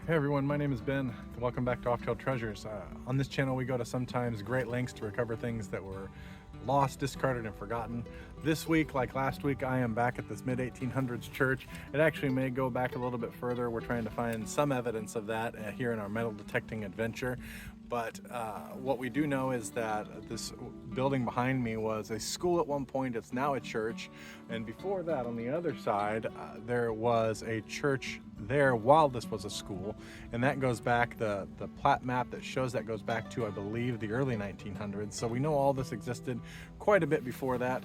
Hey everyone, my name is Ben. Welcome back to Off Trail Treasures. On this channel we go to sometimes great lengths to recover things that were lost, discarded, and forgotten. This week, like last week, I am back at this mid-1800s church. It actually may go back a little bit further. We're trying to find some evidence of that here in our metal detecting adventure. But what we do know is that this building behind me was a school at one point. It's now a church. And before that, on the other side, there was a church there while this was a school. And that goes back, the plat map that shows that goes back to, I believe, the early 1900s. So we know all this existed quite a bit before that.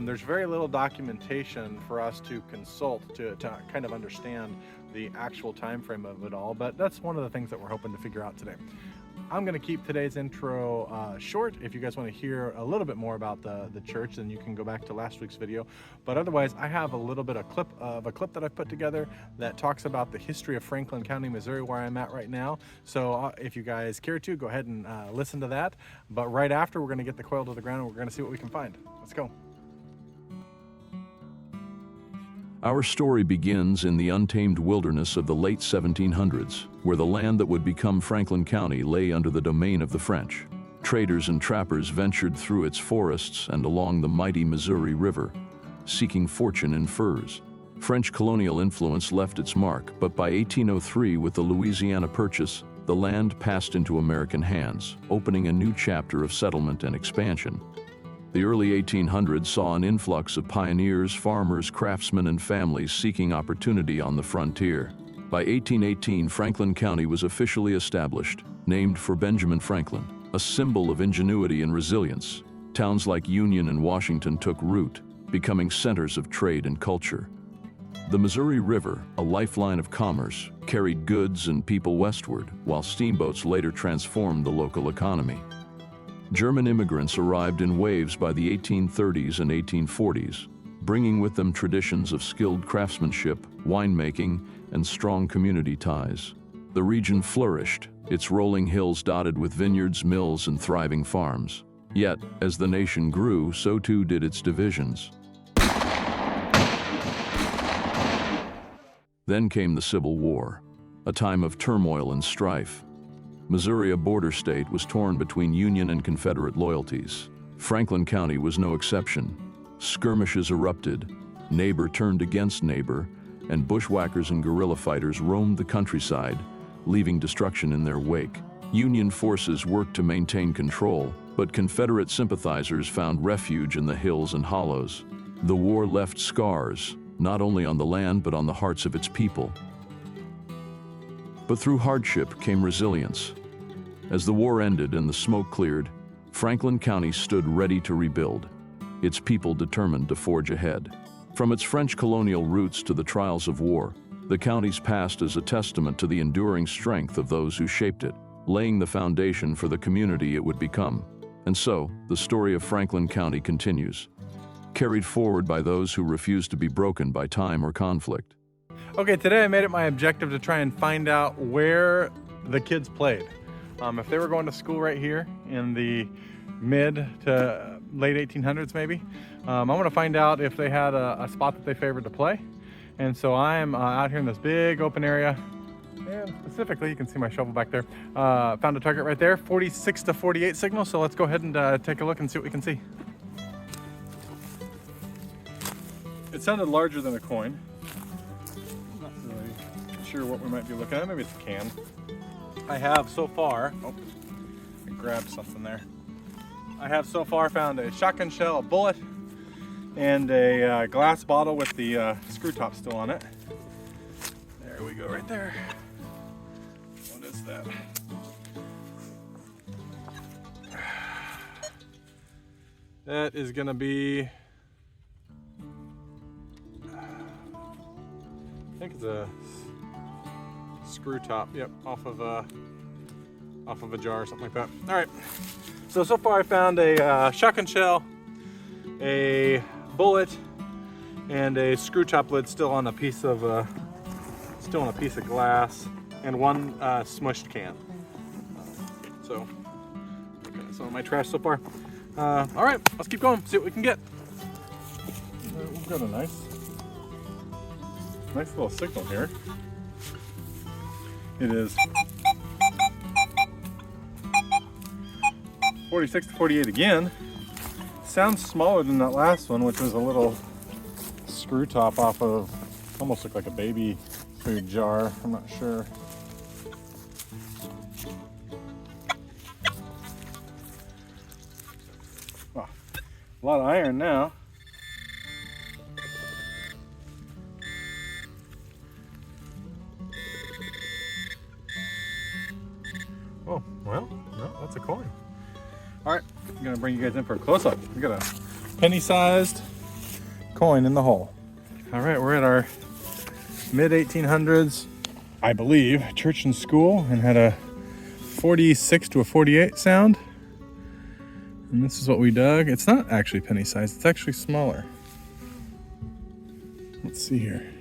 There's very little documentation for us to consult to kind of understand the actual time frame of it all. But that's one of the things that we're hoping to figure out today. I'm going to keep today's intro short. If you guys want to hear a little bit more about the church, then you can go back to last week's video. But otherwise, I have a little bit of a clip that I've put together that talks about the history of Franklin County, Missouri, where I'm at right now. So if you guys care to, go ahead and listen to that. But right after, we're going to get the coil to the ground and we're going to see what we can find. Let's go. Our story begins in the untamed wilderness of the late 1700s, where the land that would become Franklin County lay under the domain of the French. Traders and trappers ventured through its forests and along the mighty Missouri River, seeking fortune in furs. French colonial influence left its mark, but by 1803, with the Louisiana Purchase, the land passed into American hands, opening a new chapter of settlement and expansion. The early 1800s saw an influx of pioneers, farmers, craftsmen, and families seeking opportunity on the frontier. By 1818, Franklin County was officially established, named for Benjamin Franklin, a symbol of ingenuity and resilience. Towns like Union and Washington took root, becoming centers of trade and culture. The Missouri River, a lifeline of commerce, carried goods and people westward, while steamboats later transformed the local economy. German immigrants arrived in waves by the 1830s and 1840s, bringing with them traditions of skilled craftsmanship, winemaking, and strong community ties. The region flourished, its rolling hills dotted with vineyards, mills, and thriving farms. Yet, as the nation grew, so too did its divisions. Then came the Civil War, a time of turmoil and strife. Missouri, a border state, was torn between Union and Confederate loyalties. Franklin County was no exception. Skirmishes erupted, neighbor turned against neighbor, and bushwhackers and guerrilla fighters roamed the countryside, leaving destruction in their wake. Union forces worked to maintain control, but Confederate sympathizers found refuge in the hills and hollows. The war left scars, not only on the land but on the hearts of its people. But through hardship came resilience. As the war ended and the smoke cleared, Franklin County stood ready to rebuild, its people determined to forge ahead. From its French colonial roots to the trials of war, the county's past is a testament to the enduring strength of those who shaped it, laying the foundation for the community it would become. And so, the story of Franklin County continues, carried forward by those who refuse to be broken by time or conflict. Okay, today I made it my objective to try and find out where the kids played. If they were going to school right here in the mid to late 1800s maybe, I want to find out if they had a spot that they favored to play. And so I'm out here in this big open area, and specifically, you can see my shovel back there. Found a target right there, 46 to 48 signal, so let's go ahead and take a look and see what we can see. It sounded larger than a coin. Sure what we might be looking at. Maybe it's a can. I have so far, I grabbed something there. I have so far found a shotgun shell, a bullet, and a glass bottle with the screw top still on it. There we go, right there. What is that? That is gonna be, I think it's a screw top, yep, off of a jar or something like that. All right, so far I found a shotgun shell, a bullet, and a screw top lid still on a piece of glass, and one smushed can. So some of my trash so far. All right, let's keep going, see what we can get. We've got a nice little signal here. It is 46 to 48 again. Sounds smaller than that last one, which was a little screw top off of, almost looked like a baby food jar. I'm not sure. Oh, a lot of iron now. Oh, well, no, that's a coin. All right, I'm gonna bring you guys in for a close-up. We got a penny-sized coin in the hole. All right, we're at our mid-1800s, I believe, church and school, and had a 46 to a 48 sound. And this is what we dug. It's not actually penny-sized, it's actually smaller. Let's see here.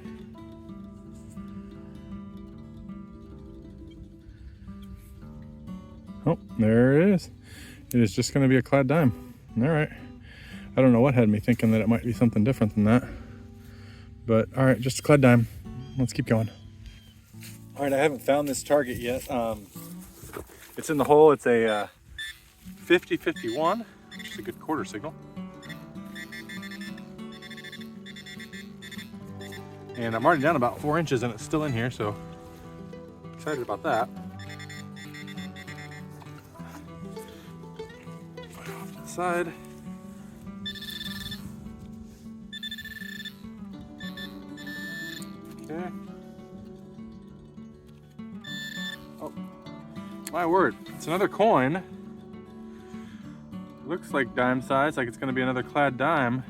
Oh, there it is. It is just gonna be a clad dime. All right. I don't know what had me thinking that it might be something different than that. But all right, just a clad dime. Let's keep going. All right, I haven't found this target yet. It's in the hole. It's a 50-51, which is a good quarter signal. And I'm already down about 4 inches and it's still in here, so excited about that. Off to the side. Okay. Oh, my word, it's another coin. Looks like dime size, like it's gonna be another clad dime.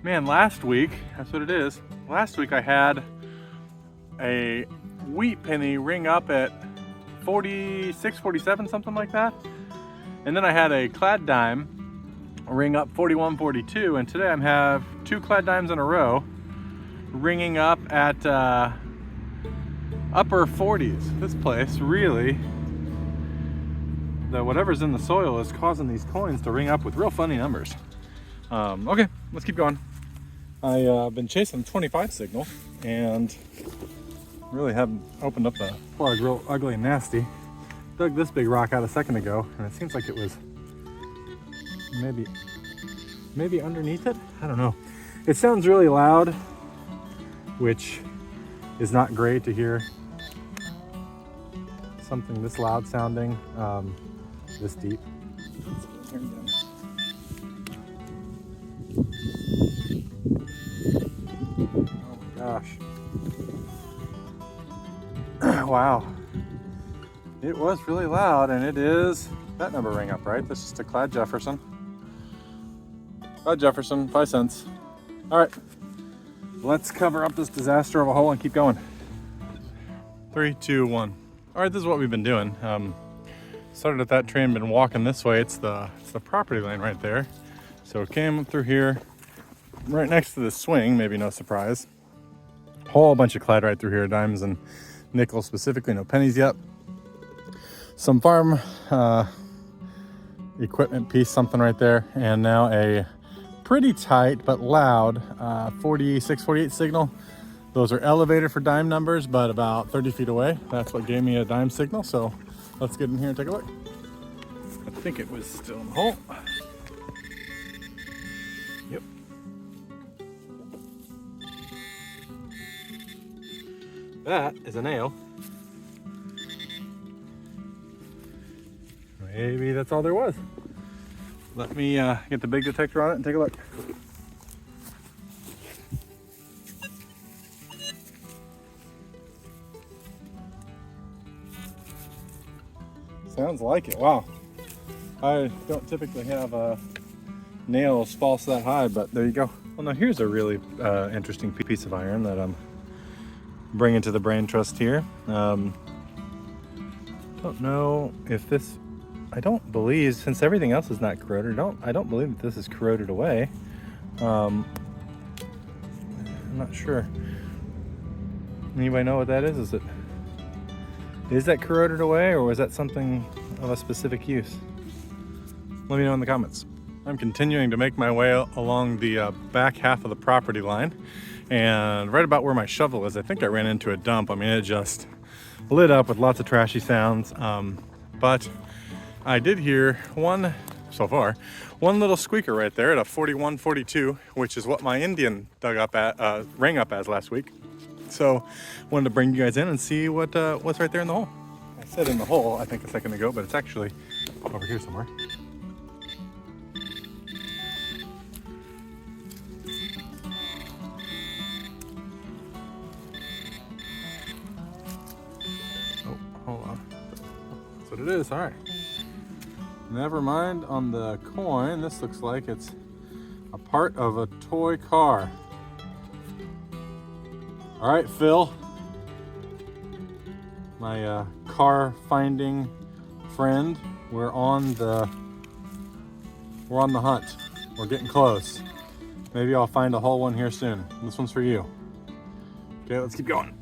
Man, last week, that's what it is. Last week I had a wheat penny ring up at 46, 47, something like that. And then I had a clad dime ring up 41, 42, and today I have 2 clad dimes in a row ringing up at upper 40s. This place really, whatever's in the soil is causing these coins to ring up with real funny numbers. Okay, let's keep going. I've been chasing the 25 signal and really haven't opened up the plug real ugly and nasty. Dug this big rock out a second ago and it seems like it was maybe underneath it. I don't know. It sounds really loud, which is not great to hear something this loud sounding, this deep. Oh my gosh. Wow. It was really loud, and it is that number ring up, right? That's just a clad Jefferson. Clad Jefferson, 5 cents. All right, let's cover up this disaster of a hole and keep going. 3, 2, 1. All right, this is what we've been doing. Started at that tree and been walking this way. It's the property line right there. So came up through here, right next to the swing, maybe no surprise. Whole bunch of clad right through here, dimes and nickels specifically, no pennies yet. Some farm equipment piece, something right there, and now a pretty tight but loud 46, 48 signal. Those are elevated for dime numbers, but about 30 feet away. That's what gave me a dime signal, so let's get in here and take a look. I think it was still in the hole. Yep. That is a nail. Maybe that's all there was. Let me get the big detector on it and take a look. Sounds like it. Wow. I don't typically have nails false that high, but there you go. Well, now here's a really interesting piece of iron that I'm bringing to the brain trust here. Don't know if this, I don't believe, since everything else is not corroded, I don't believe that this is corroded away. I'm not sure. Anybody know what that is? Is that corroded away, or was that something of a specific use? Let me know in the comments. I'm continuing to make my way along the back half of the property line, and right about where my shovel is, I think I ran into a dump. I mean, it just lit up with lots of trashy sounds. But I did hear one little squeaker right there at a 4142, which is what my Indian dug up at, rang up as last week. So wanted to bring you guys in and see what's right there in the hole. I said in the hole, I think a second ago, but it's actually over here somewhere. Oh, hold on. That's what it is, all right. Never mind on the coin. This looks like it's a part of a toy car. All right, Phil. My car finding friend. We're on the hunt. We're getting close. Maybe I'll find a whole one here soon. This one's for you. Okay, let's keep going.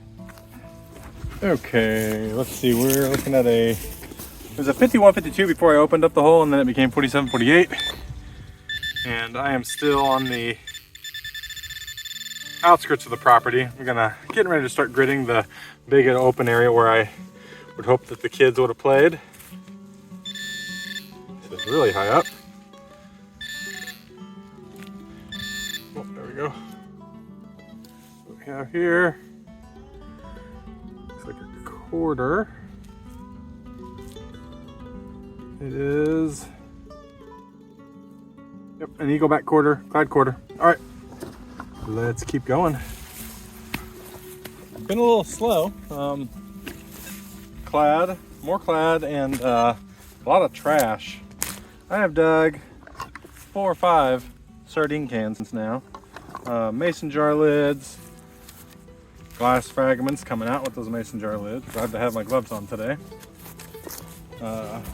Okay, let's see. We're looking at it was a 5152 before I opened up the hole, and then it became 4748. And I am still on the outskirts of the property. I'm getting ready to start gridding the big open area where I would hope that the kids would have played. This is really high up. Oh, there we go. What we have here looks like a quarter. It is, yep, an Eagleback quarter, clad quarter. All right, let's keep going. Been a little slow. More clad, and a lot of trash. I have dug 4 or 5 sardine cans now. Mason jar lids, glass fragments coming out with those mason jar lids. I have to have my gloves on today.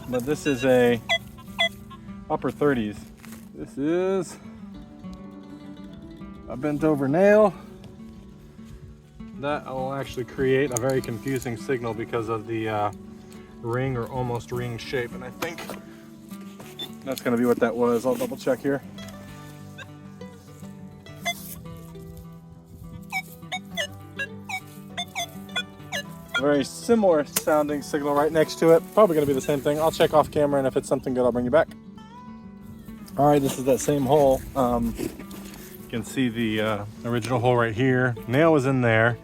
But this is a upper 30s. This is a bent over nail. That will actually create a very confusing signal because of the ring or almost ring shape. And I think that's gonna be what that was. I'll double check here. Very similar sounding signal right next to it. Probably gonna be the same thing. I'll check off camera, and if it's something good, I'll bring you back. All right, this is that same hole. You can see the original hole right here. Nail was in there.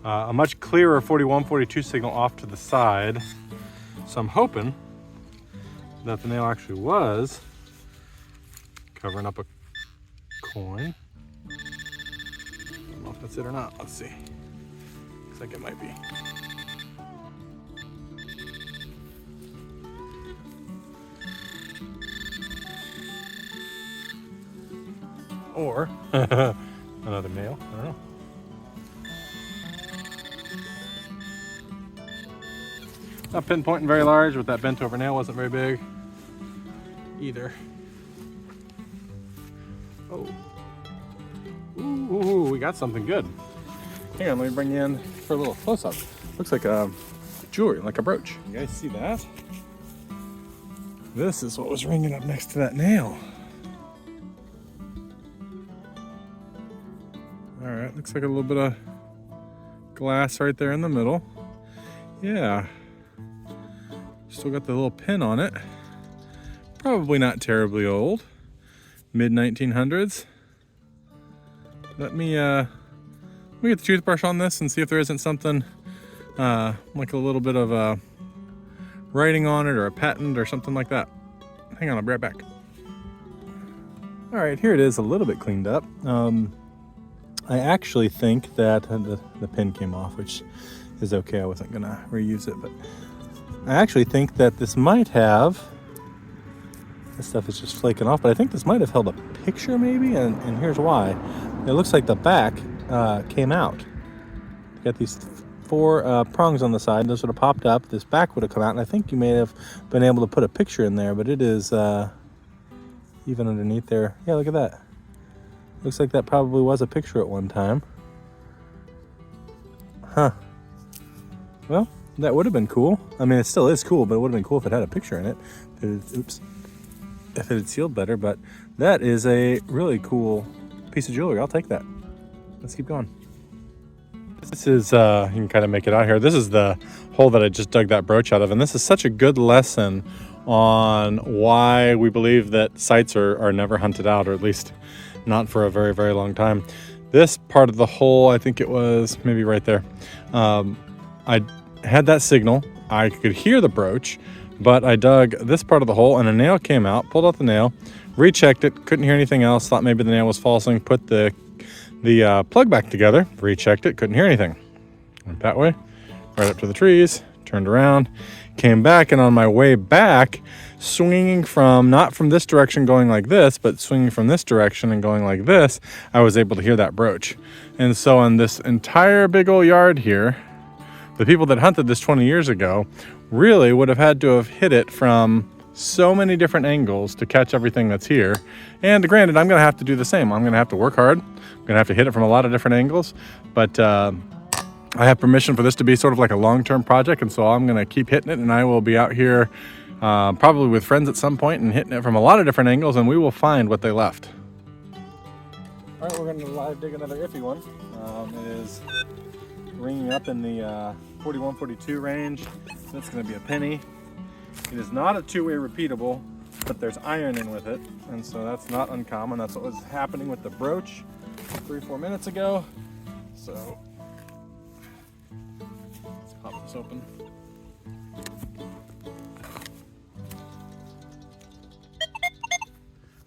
A much clearer 4142 signal off to the side. So I'm hoping that the nail actually was covering up a coin. I don't know if that's it or not. Let's see. Looks like it might be. Or another nail, I don't know. Not pinpointing very large, but that bent over nail wasn't very big either. Oh, ooh, we got something good. Hang on, let me bring you in for a little close-up. Looks like a jewelry, like a brooch. You guys see that? This is what was ringing up next to that nail. All right, looks like a little bit of glass right there in the middle. Yeah, still got the little pin on it. Probably not terribly old, mid 1900s. Let me get the toothbrush on this and see if there isn't something like a little bit of writing on it or a patent or something like that. Hang on, I'll be right back. All right, here it is, a little bit cleaned up. I actually think that the pin came off, which is okay. I wasn't gonna reuse it, but I actually think that this might have, this stuff is just flaking off, but I think this might have held a picture maybe, and here's why. It looks like the back came out. Got these 4 prongs on the side. Those would have popped up. This back would have come out, and I think you may have been able to put a picture in there, but it is even underneath there. Yeah, look at that. Looks like that probably was a picture at one time. Huh. Well, that would have been cool. I mean, it still is cool, but it would have been cool if it had a picture in it. Oops. If it had sealed better, but that is a really cool piece of jewelry. I'll take that. Let's keep going. This is, you can kind of make it out here. This is the hole that I just dug that brooch out of. And this is such a good lesson on why we believe that sites are never hunted out, or at least not for a very, very long time. This part of the hole, I think it was maybe right there. I had that signal. I could hear the brooch, but I dug this part of the hole and a nail came out, pulled out the nail, rechecked it, couldn't hear anything else, thought maybe the nail was falsing, put the plug back together, rechecked it, couldn't hear anything. Went that way, right up to the trees, turned around, came back, and on my way back, swinging from, not from this direction going like this, but swinging from this direction and going like this, I was able to hear that brooch. And so on this entire big old yard here, the people that hunted this 20 years ago really would have had to have hit it from so many different angles to catch everything that's here. And granted, I'm gonna have to do the same. I'm gonna have to work hard. I'm gonna have to hit it from a lot of different angles, but I have permission for this to be sort of like a long-term project, and so I'm gonna keep hitting it, and I will be out here probably with friends at some point and hitting it from a lot of different angles, and we will find what they left. All right, we're gonna live dig another iffy one. It is ringing up in the 41, 42 range. That's gonna be a penny. It is not a two-way repeatable, but there's iron in with it, and so that's not uncommon. That's what was happening with the brooch 3-4 minutes ago. So let's pop this open.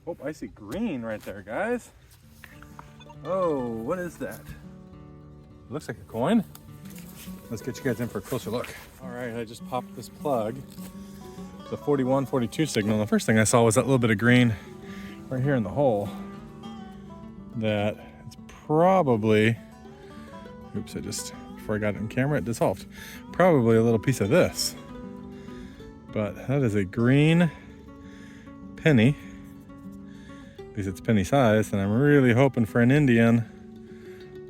Oh, I see green right there, guys. Oh, what is that? It looks like a coin. Let's get you guys in for a closer look. All right, I just popped this plug. The 41, 42 signal. The first thing I saw was that little bit of green right here in the hole. That it's probably, oops, before I got it in camera, it dissolved. Probably a little piece of this. But that is a green penny. At least it's penny sized, and I'm really hoping for an Indian.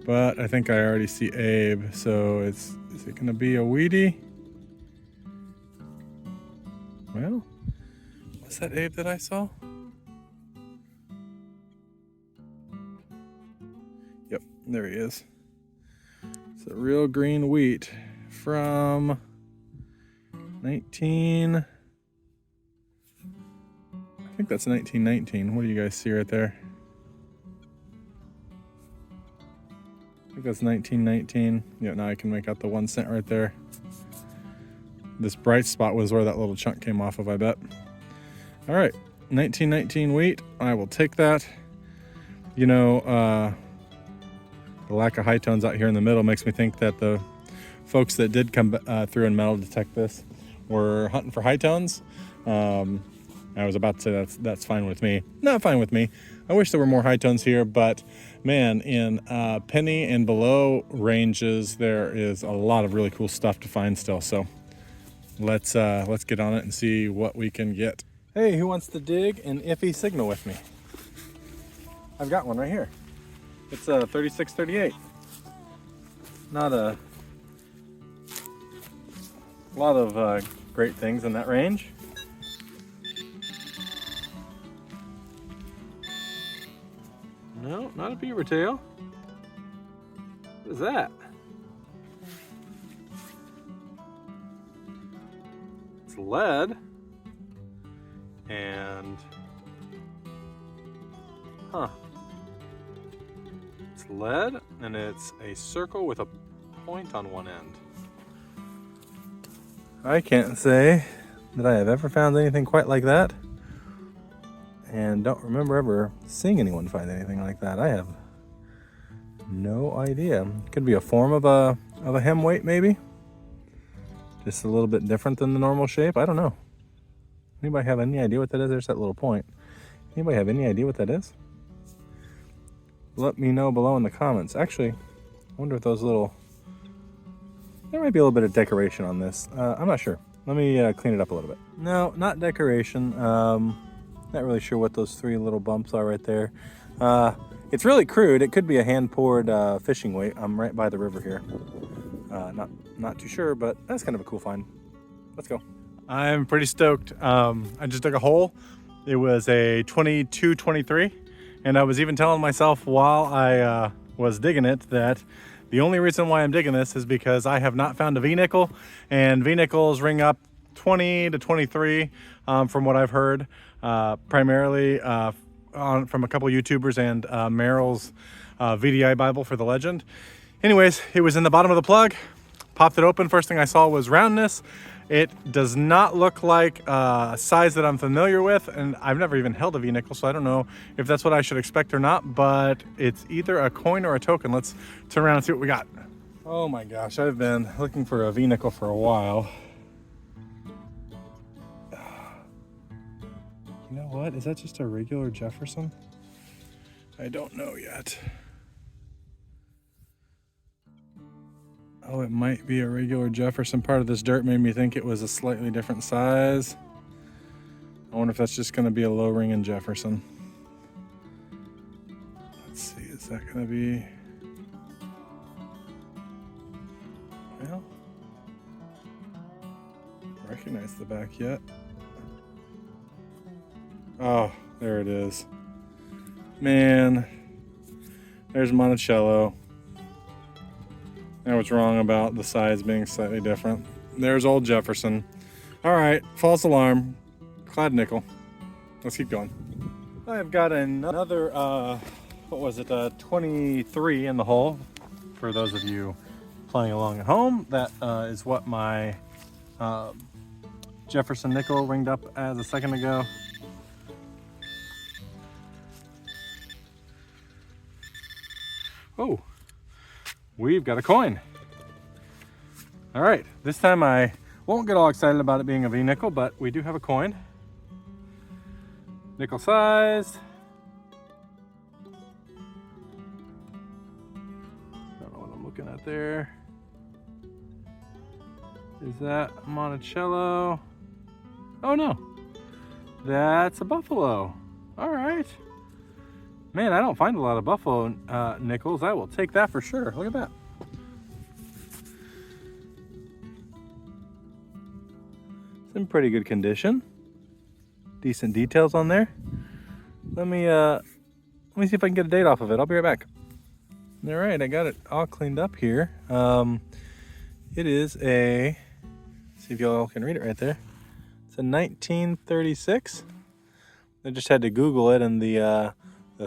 But I think I already see Abe, so is it gonna be a weedy? Well, was that Abe that I saw? Yep, there he is. It's a real green wheat from 19... I think that's 1919. What do you guys see right there? I think that's 1919. Yeah, now I can make out the 1 cent right there. This bright spot was where that little chunk came off of, I bet. All right, 1919 wheat. I will take that. You know, the lack of high tones out here in the middle makes me think that the folks that did come through and metal detect this were hunting for high tones. I was about to say that's fine with me. Not fine with me. I wish there were more high tones here, but man, in penny and below ranges, there is a lot of really cool stuff to find still. So let's get on it and see what we can get. Hey, who wants to dig an iffy signal with me? I've got one right here. It's a 3638. Not a lot of great things in that range. No, not a beaver tail. What is that? It's lead. And, it's lead, and it's a circle with a point on one end. I can't say that I have ever found anything quite like that, and don't remember ever seeing anyone find anything like that. I have no idea. Could be a form of a hem weight, maybe. Just a little bit different than the normal shape. I don't know. Anybody have any idea what that is? There's that little point. Anybody have any idea what that is? Let me know below in the comments. Actually, I wonder if those little... There might be a little bit of decoration on this. I'm not sure. Let me clean it up a little bit. No, not decoration. Not really sure what those three little bumps are right there. It's really crude. It could be a hand-poured fishing weight. I'm right by the river here. Not too sure, but that's kind of a cool find. Let's go. I'm pretty stoked. I just dug a hole. It was a 22-23, and I was even telling myself while I was digging it that The only reason why I'm digging this is because I have not found a V-nickel, and V-nickels ring up 20 to 23 from what I've heard, primarily from a couple YouTubers and Merrill's VDI Bible for the Legend. Anyways, it was in the bottom of the plug. Popped it open. First thing I saw was roundness. It does not look like a size that I'm familiar with, and I've never even held a V-nickel, so I don't know if that's what I should expect or not, but it's either a coin or a token. Let's turn around and see what we got. Oh my gosh, I've been looking for a V-nickel for a while. You know what? Is that just a regular Jefferson? I don't know yet. Oh, it might be a regular Jefferson. Part of this dirt made me think it was a slightly different size. I wonder if that's just going to be a low ring in Jefferson. Let's see, is that going to be... Well, I recognize the back yet. Oh, there it is. Man, there's Monticello. I was wrong about the size being slightly different. There's old Jefferson. All right, false alarm. Clad nickel. Let's keep going. I've got another, what was it, 23 in the hole. For those of you playing along at home, that is what my Jefferson nickel ringed up as a second ago. Oh. We've got a coin. All right, this time I won't get all excited about it being a V-nickel, but we do have a coin. Nickel sized. Don't know what I'm looking at there. Is that Monticello? Oh no, that's a Buffalo. All right. Man, I don't find a lot of Buffalo nickels. I will take that for sure. Look at that. It's in pretty good condition. Decent details on there. Let me see if I can get a date off of it. I'll be right back. All right, I got it all cleaned up here. It is a, see if y'all can read it right there. It's a 1936. I just had to Google it, and the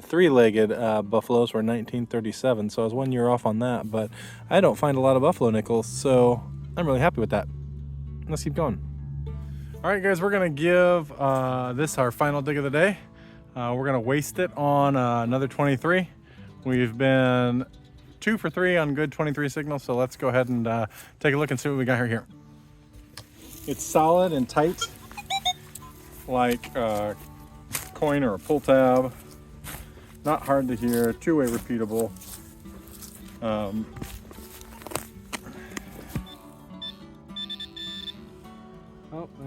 three-legged buffaloes were 1937, so I was 1 year off on that, but I don't find a lot of buffalo nickels, so I'm really happy with that. Let's keep going. All right, guys, we're gonna give this our final dig of the day. We're gonna waste it on another 23. We've been 2 for 3 on good 23 signals, so let's go ahead and take a look and see what we got here. It's solid and tight, like a coin or a pull tab. Not hard to hear, two-way repeatable. Oh,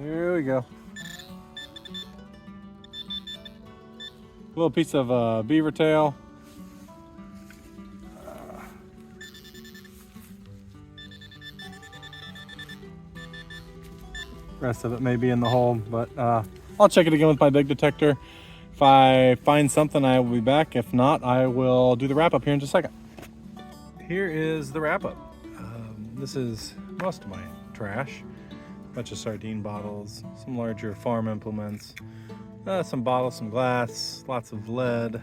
there we go. Little piece of beaver tail. Rest of it may be in the hole, but I'll check it again with my big detector. If I find something, I will be back. If not, I will do the wrap-up here in just a second. Here is the wrap-up. This is most of my trash. A bunch of sardine bottles, some larger farm implements, some bottles, some glass, lots of lead.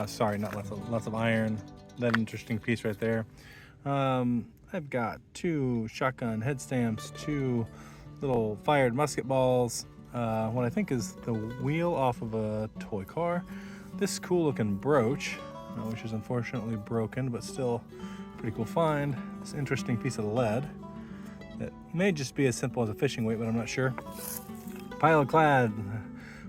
Sorry, not lots of iron. That interesting piece right there. I've got 2 shotgun head stamps, 2 little fired musket balls, what I think is the wheel off of a toy car. This cool looking brooch, which is unfortunately broken, but still pretty cool find. This interesting piece of lead that may just be as simple as a fishing weight, but I'm not sure. Pile of clad,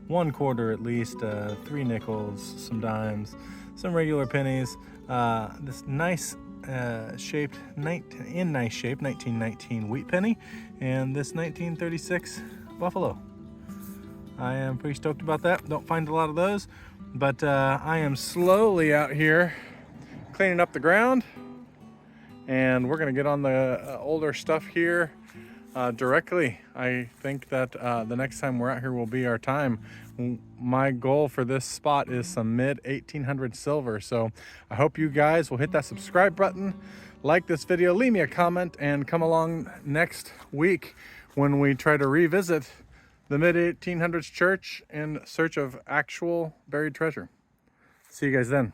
1 quarter at least, 3 nickels, some dimes, some regular pennies. This nice shaped, in nice shape, 1919 wheat penny, and this 1936 buffalo. I am pretty stoked about that. Don't find a lot of those, but I am slowly out here cleaning up the ground, and we're gonna get on the older stuff here. directly. I think that the next time we're out here will be our time. My goal for this spot is some mid 1800 silver. So I hope you guys will hit that subscribe button, like this video, leave me a comment, and come along next week when we try to revisit the mid 1800s church in search of actual buried treasure. See you guys then.